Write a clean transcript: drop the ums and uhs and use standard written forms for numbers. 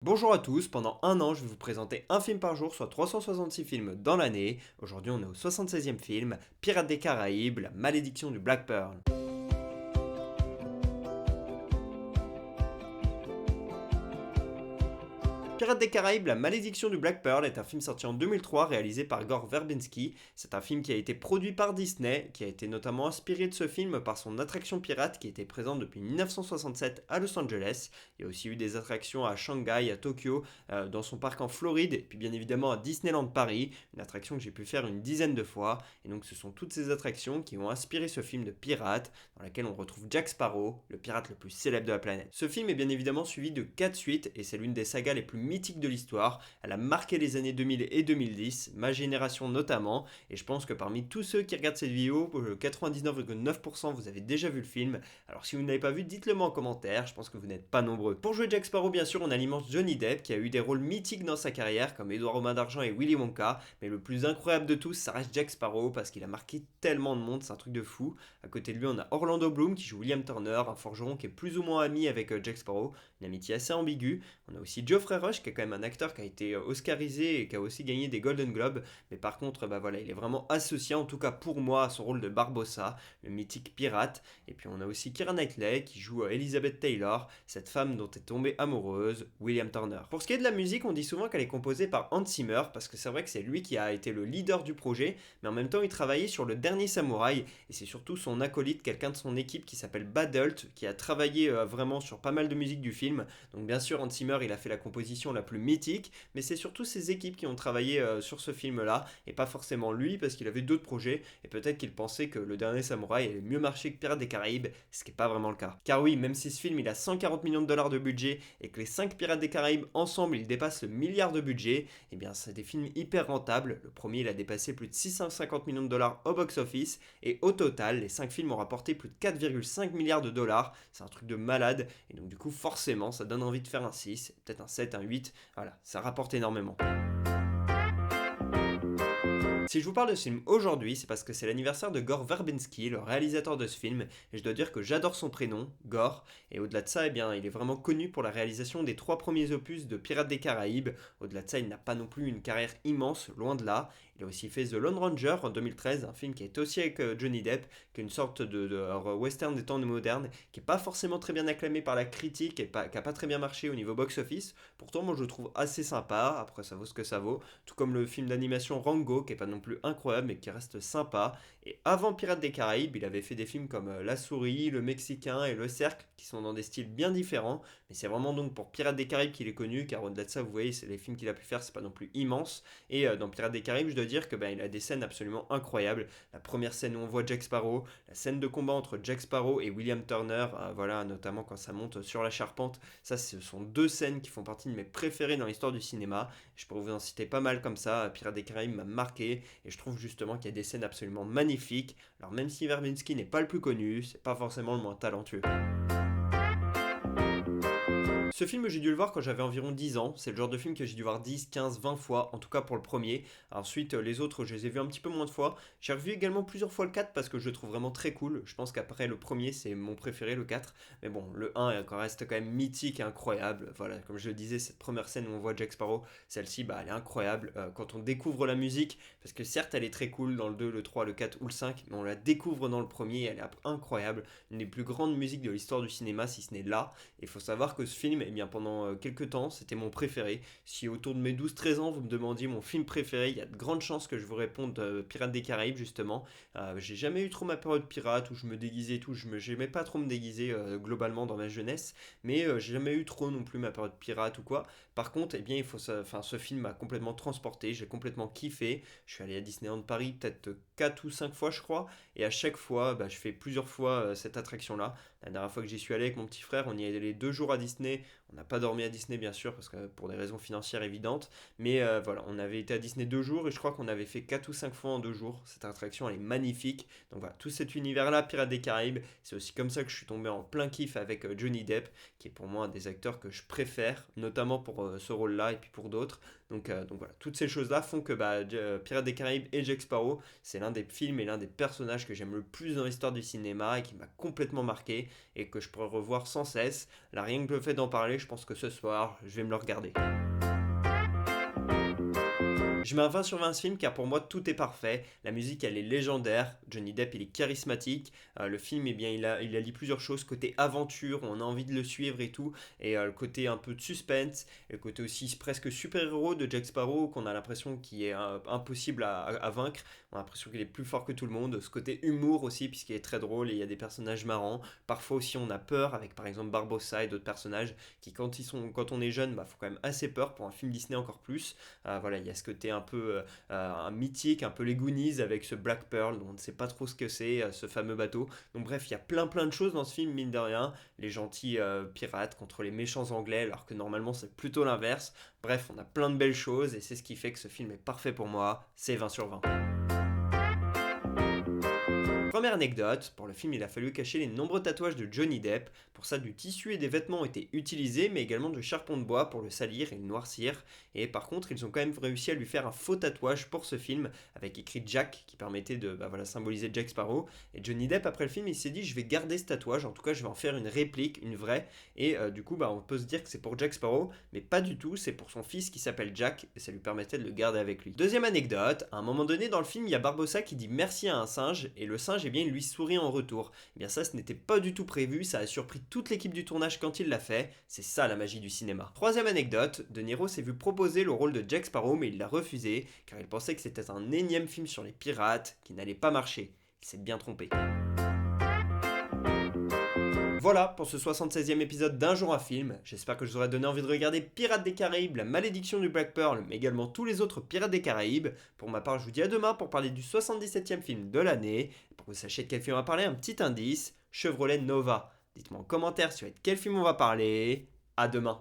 Bonjour à tous, pendant un an je vais vous présenter un film par jour, soit 366 films dans l'année. Aujourd'hui on est au 76e film, Pirates des Caraïbes, la malédiction du Black Pearl. Pirates des Caraïbes, la malédiction du Black Pearl est un film sorti en 2003 réalisé par Gore Verbinski. C'est un film qui a été produit par Disney, qui a été notamment inspiré de ce film par son attraction pirate qui était présente depuis 1967 à Los Angeles. Il y a aussi eu des attractions à Shanghai, à Tokyo, dans son parc en Floride, et puis bien évidemment à Disneyland Paris, une attraction que j'ai pu faire une dizaine de fois. Et donc ce sont toutes ces attractions qui ont inspiré ce film de pirate, dans lequel on retrouve Jack Sparrow, le pirate le plus célèbre de la planète. Ce film est bien évidemment suivi de 4 suites, et c'est l'une des sagas les plus mythique de l'histoire. Elle a marqué les années 2000 et 2010, ma génération notamment, et je pense que parmi tous ceux qui regardent cette vidéo, 99,9% vous avez déjà vu le film. Alors si vous ne l'avez pas vu, dites-le moi en commentaire, je pense que vous n'êtes pas nombreux. Pour jouer Jack Sparrow, bien sûr, on a l'immense Johnny Depp qui a eu des rôles mythiques dans sa carrière comme Édouard aux mains d'argent et Willy Wonka, mais le plus incroyable de tous, ça reste Jack Sparrow parce qu'il a marqué tellement de monde, c'est un truc de fou. À côté de lui, on a Orlando Bloom qui joue William Turner, un forgeron qui est plus ou moins ami avec Jack Sparrow, une amitié assez ambiguë. On a aussi Geoffrey Rush qui est quand même un acteur qui a été oscarisé et qui a aussi gagné des Golden Globes, mais par contre, voilà, il est vraiment associé, en tout cas pour moi, à son rôle de Barbossa, le mythique pirate. Et puis on a aussi Keira Knightley qui joue Elizabeth Taylor, cette femme dont est tombée amoureuse William Turner. Pour ce qui est de la musique, on dit souvent qu'elle est composée par Hans Zimmer, parce que c'est vrai que c'est lui qui a été le leader du projet, mais en même temps il travaillait sur Le Dernier Samouraï, et c'est surtout son acolyte, quelqu'un de son équipe qui s'appelle Badult, qui a travaillé vraiment sur pas mal de musique du film. Donc bien sûr, Hans Zimmer, il a fait la composition la plus mythique, mais c'est surtout ses équipes qui ont travaillé sur ce film-là, et pas forcément lui, parce qu'il avait d'autres projets, et peut-être qu'il pensait que Le Dernier Samouraï allait mieux marcher que Pirates des Caraïbes, ce qui n'est pas vraiment le cas. Car oui, même si ce film il a 140 millions de dollars de budget, et que les 5 Pirates des Caraïbes ensemble ils dépassent le milliard de budget, et bien c'est des films hyper rentables. Le premier il a dépassé plus de 650 millions de dollars au box-office, et au total, les 5 films ont rapporté plus de 4,5 milliards de dollars, c'est un truc de malade, et donc du coup forcément ça donne envie de faire un 6, peut-être un 7, un 8, voilà, ça rapporte énormément. Si je vous parle de ce film aujourd'hui, c'est parce que c'est l'anniversaire de Gore Verbinski, le réalisateur de ce film, et je dois dire que j'adore son prénom, Gore, et au-delà de ça, eh bien, il est vraiment connu pour la réalisation des 3 premiers opus de Pirates des Caraïbes. Au-delà de ça, il n'a pas non plus une carrière immense, loin de là. Il a aussi fait The Lone Ranger en 2013, un film qui est aussi avec Johnny Depp, qui est une sorte de western des temps modernes, qui n'est pas forcément très bien acclamé par la critique et qui n'a pas très bien marché au niveau box-office. Pourtant, moi je le trouve assez sympa, après ça vaut ce que ça vaut, tout comme le film d'animation Rango, qui est pas non plus incroyable mais qui reste sympa. Et avant Pirates des Caraïbes, il avait fait des films comme La Souris, Le Mexicain et Le Cercle, qui sont dans des styles bien différents, mais c'est vraiment donc pour Pirates des Caraïbes qu'il est connu, car au-delà de ça, vous voyez, c'est les films qu'il a pu faire, c'est pas non plus immense. Et dans Pirates des Caraïbes, je dois dire que il a des scènes absolument incroyables. La première scène où on voit Jack Sparrow, la scène de combat entre Jack Sparrow et William Turner, voilà, notamment quand ça monte sur la charpente, ça ce sont 2 scènes qui font partie de mes préférées dans l'histoire du cinéma. Je pourrais vous en citer pas mal comme ça. Pirates des Caraïbes m'a marqué, et je trouve justement qu'il y a des scènes absolument magnifiques. Alors même si Verbinski n'est pas le plus connu, c'est pas forcément le moins talentueux. Ce film, j'ai dû le voir quand j'avais environ 10 ans. C'est le genre de film que j'ai dû voir 10, 15, 20 fois, en tout cas pour le premier. Ensuite, les autres, je les ai vus un petit peu moins de fois. J'ai revu également plusieurs fois le 4 parce que je le trouve vraiment très cool. Je pense qu'après le premier, c'est mon préféré, le 4. Mais bon, le 1 reste quand même mythique et incroyable. Voilà, comme je le disais, cette première scène où on voit Jack Sparrow, celle-ci, elle est incroyable. Quand on découvre la musique, parce que certes, elle est très cool dans le 2, le 3, le 4 ou le 5, mais on la découvre dans le premier, elle est incroyable. Une des plus grandes musiques de l'histoire du cinéma, si ce n'est là. Et il faut savoir que ce film, eh bien, pendant quelques temps, c'était mon préféré. Si autour de mes 12-13 ans, vous me demandiez mon film préféré, il y a de grandes chances que je vous réponde Pirates des Caraïbes, justement. J'ai jamais eu trop ma période pirate où je me déguisais et tout. J'aimais pas trop me déguiser globalement dans ma jeunesse, mais j'ai jamais eu trop non plus ma période pirate ou quoi. Par contre, eh bien, ce film m'a complètement transporté, j'ai complètement kiffé. Je suis allé à Disneyland Paris peut-être 4 ou 5 fois, je crois, et à chaque fois, je fais plusieurs fois cette attraction-là. La dernière fois que j'y suis allé avec mon petit frère, on y est allé 2 jours à Disney. On n'a pas dormi à Disney, bien sûr, parce que pour des raisons financières évidentes. Mais voilà, on avait été à Disney 2 jours et je crois qu'on avait fait 4 ou 5 fois en 2 jours. Cette attraction, elle est magnifique. Donc voilà, tout cet univers-là, Pirates des Caraïbes, c'est aussi comme ça que je suis tombé en plein kiff avec Johnny Depp, qui est pour moi un des acteurs que je préfère, notamment pour ce rôle-là et puis pour d'autres. Donc voilà, toutes ces choses-là font que Pirates des Caraïbes et Jack Sparrow, c'est l'un des films et l'un des personnages que j'aime le plus dans l'histoire du cinéma et qui m'a complètement marqué et que je pourrais revoir sans cesse. Là, rien que le fait d'en parler, je pense que ce soir, je vais me le regarder. Je mets un 20 sur 20 à ce film car pour moi tout est parfait. La musique elle est légendaire, Johnny Depp il est charismatique, le film eh bien il allie plusieurs choses, côté aventure, on a envie de le suivre et tout, et le côté un peu de suspense, et le côté aussi presque super-héros de Jack Sparrow qu'on a l'impression qu'il est impossible à vaincre, on a l'impression qu'il est plus fort que tout le monde, ce côté humour aussi puisqu'il est très drôle et il y a des personnages marrants, parfois aussi on a peur avec par exemple Barbossa et d'autres personnages qui quand on est jeune, bah faut quand même assez peur pour un film Disney encore plus. Voilà, il y a ce côté un peu un mythique, un peu les Goonies avec ce Black Pearl, dont on ne sait pas trop ce que c'est, ce fameux bateau. Donc bref, il y a plein de choses dans ce film, mine de rien. Les gentils pirates contre les méchants anglais, alors que normalement c'est plutôt l'inverse. Bref, on a plein de belles choses et c'est ce qui fait que ce film est parfait pour moi. C'est 20 sur 20. Première anecdote, pour le film il a fallu cacher les nombreux tatouages de Johnny Depp, pour ça du tissu et des vêtements ont été utilisés mais également du charbon de bois pour le salir et le noircir, et par contre ils ont quand même réussi à lui faire un faux tatouage pour ce film avec écrit Jack qui permettait de symboliser Jack Sparrow, et Johnny Depp après le film il s'est dit je vais garder ce tatouage, en tout cas je vais en faire une réplique, une vraie, et du coup on peut se dire que c'est pour Jack Sparrow, mais pas du tout, c'est pour son fils qui s'appelle Jack et ça lui permettait de le garder avec lui. Deuxième anecdote, à un moment donné dans le film il y a Barbossa qui dit merci à un singe et le singe eh bien, il lui sourit en retour. Eh bien ça, ce n'était pas du tout prévu, ça a surpris toute l'équipe du tournage quand il l'a fait, c'est ça la magie du cinéma. Troisième anecdote, De Niro s'est vu proposer le rôle de Jack Sparrow mais il l'a refusé car il pensait que c'était un énième film sur les pirates qui n'allait pas marcher. Il s'est bien trompé. Voilà pour ce 76e épisode d'Un jour un film. J'espère que je vous aurai donné envie de regarder Pirates des Caraïbes, la malédiction du Black Pearl, mais également tous les autres Pirates des Caraïbes. Pour ma part, je vous dis à demain pour parler du 77e film de l'année. Pour que vous sachiez de quel film on va parler, un petit indice, Chevrolet Nova. Dites-moi en commentaire sur quel film on va parler. À demain.